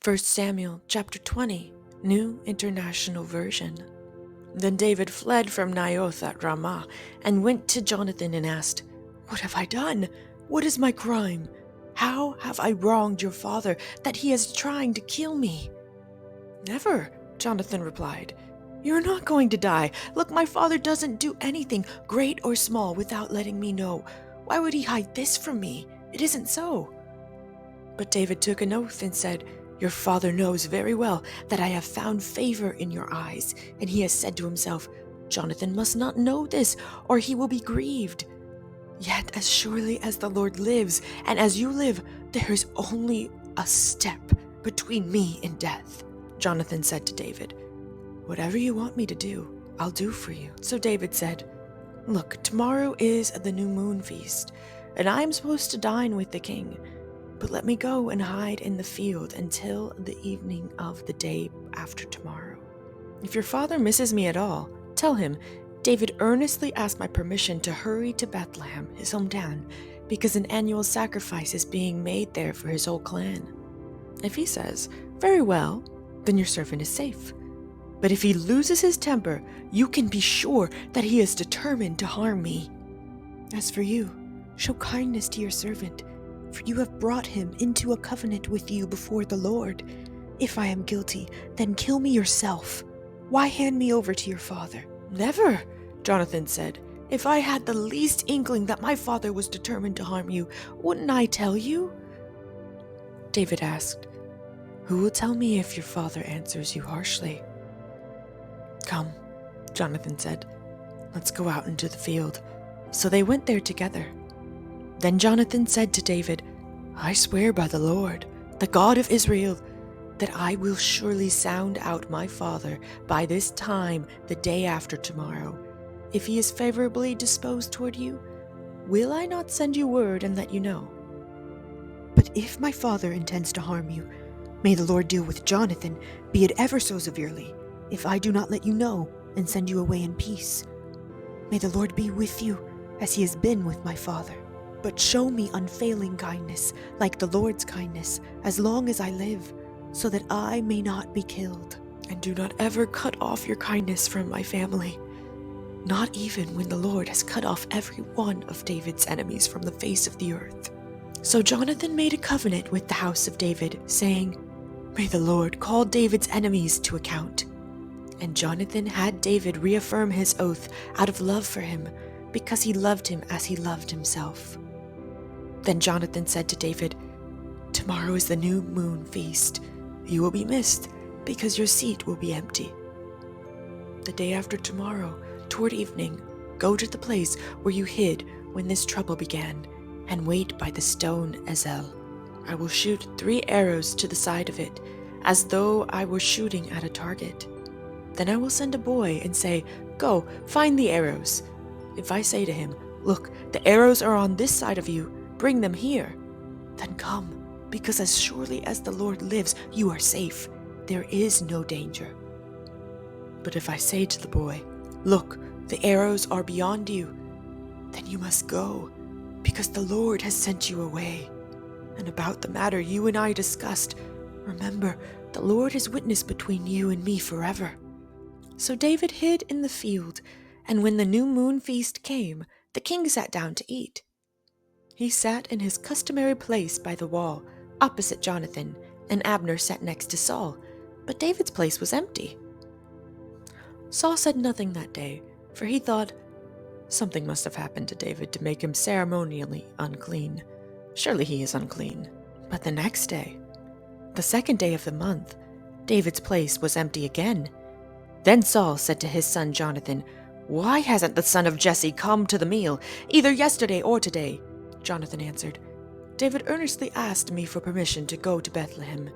1 Samuel chapter 20, New International Version. Then David fled from Naioth at Ramah and went to Jonathan and asked, "What have I done? What is my crime? How have I wronged your father that he is trying to kill me?" "Never," Jonathan replied. "You're not going to die. Look, my father doesn't do anything, great or small, without letting me know. Why would he hide this from me? It isn't so." But David took an oath and said, "Your father knows very well that I have found favor in your eyes, and he has said to himself, 'Jonathan must not know this, or he will be grieved.' Yet as surely as the Lord lives, and as you live, there is only a step between me and death." Jonathan said to David, "Whatever you want me to do, I'll do for you." So David said, "Look, tomorrow is the new moon feast, and I am supposed to dine with the king. But let me go and hide in the field until the evening of the day after tomorrow. If your father misses me at all, tell him, 'David earnestly asked my permission to hurry to Bethlehem, his hometown, because an annual sacrifice is being made there for his whole clan.' If he says, 'Very well,' then your servant is safe. But if he loses his temper, you can be sure that he is determined to harm me. As for you, show kindness to your servant, for you have brought him into a covenant with you before the Lord. If I am guilty, then kill me yourself. Why hand me over to your father?" "Never," Jonathan said. "If I had the least inkling that my father was determined to harm you, wouldn't I tell you?" David asked, "Who will tell me if your father answers you harshly?" "Come," Jonathan said. "Let's go out into the field." So they went there together. Then Jonathan said to David, "I swear by the Lord, the God of Israel, that I will surely sound out my father by this time the day after tomorrow. If he is favorably disposed toward you, will I not send you word and let you know? But if my father intends to harm you, may the Lord deal with Jonathan, be it ever so severely, if I do not let you know and send you away in peace. May the Lord be with you, as he has been with my father. But show me unfailing kindness, like the Lord's kindness, as long as I live, so that I may not be killed. And do not ever cut off your kindness from my family, not even when the Lord has cut off every one of David's enemies from the face of the earth." So Jonathan made a covenant with the house of David, saying, "May the Lord call David's enemies to account." And Jonathan had David reaffirm his oath out of love for him, because he loved him as he loved himself. Then Jonathan said to David, "Tomorrow is the new moon feast. You will be missed, because your seat will be empty. The day after tomorrow, toward evening, go to the place where you hid when this trouble began, and wait by the stone Ezel. I will shoot 3 arrows to the side of it, as though I were shooting at a target. Then I will send a boy and say, 'Go, find the arrows.' If I say to him, 'Look, the arrows are on this side of you, bring them here,' then come, because as surely as the Lord lives, you are safe. There is no danger. But if I say to the boy, 'Look, the arrows are beyond you,' then you must go, because the Lord has sent you away. And about the matter you and I discussed, remember, the Lord is witness between you and me forever." So David hid in the field, and when the new moon feast came, the king sat down to eat. He sat in his customary place by the wall, opposite Jonathan, and Abner sat next to Saul, but David's place was empty. Saul said nothing that day, for he thought, "Something must have happened to David to make him ceremonially unclean. Surely he is unclean." But the next day, the second day of the month, David's place was empty again. Then Saul said to his son Jonathan, "Why hasn't the son of Jesse come to the meal, either yesterday or today?" Jonathan answered, "David earnestly asked me for permission to go to Bethlehem.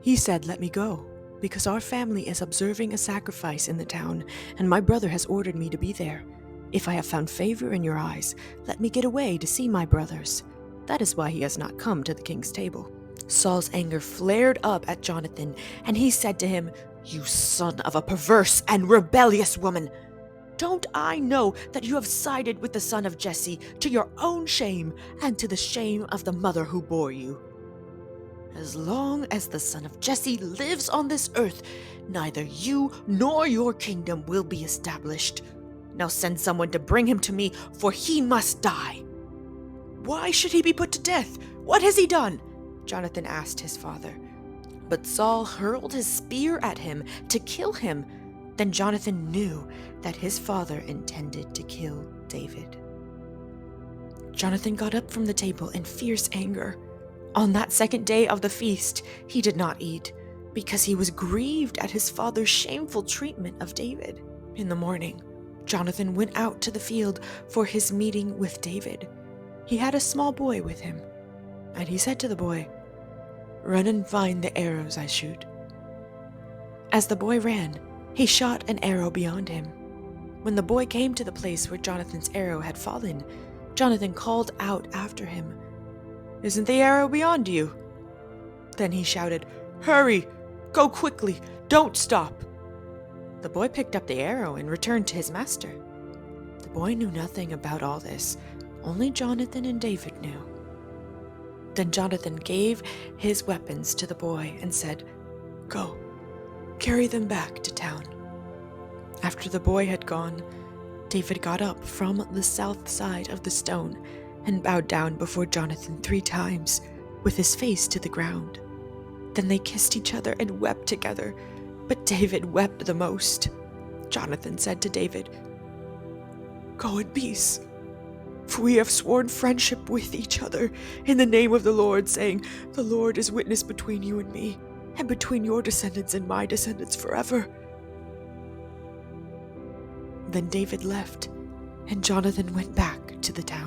He said, 'Let me go, because our family is observing a sacrifice in the town, and my brother has ordered me to be there. If I have found favor in your eyes, let me get away to see my brothers.' That is why he has not come to the king's table." Saul's anger flared up at Jonathan, and he said to him, "You son of a perverse and rebellious woman! Don't I know that you have sided with the son of Jesse to your own shame and to the shame of the mother who bore you? As long as the son of Jesse lives on this earth, neither you nor your kingdom will be established. Now send someone to bring him to me, for he must die." "Why should he be put to death? What has he done?" Jonathan asked his father. But Saul hurled his spear at him to kill him. Then Jonathan knew that his father intended to kill David. Jonathan got up from the table in fierce anger. On that second day of the feast, he did not eat, because he was grieved at his father's shameful treatment of David. In the morning, Jonathan went out to the field for his meeting with David. He had a small boy with him, and he said to the boy, "Run and find the arrows I shoot." As the boy ran, he shot an arrow beyond him. When the boy came to the place where Jonathan's arrow had fallen, Jonathan called out after him, "Isn't the arrow beyond you?" Then he shouted, "Hurry! Go quickly! Don't stop!" The boy picked up the arrow and returned to his master. The boy knew nothing about all this. Only Jonathan and David knew. Then Jonathan gave his weapons to the boy and said, "Go, carry them back to town." After the boy had gone, David got up from the south side of the stone and bowed down before Jonathan 3 times, with his face to the ground. Then they kissed each other and wept together, but David wept the most. Jonathan said to David, "Go in peace, for we have sworn friendship with each other in the name of the Lord, saying, 'The Lord is witness between you and me, and between your descendants and my descendants forever.'" Then David left, and Jonathan went back to the town.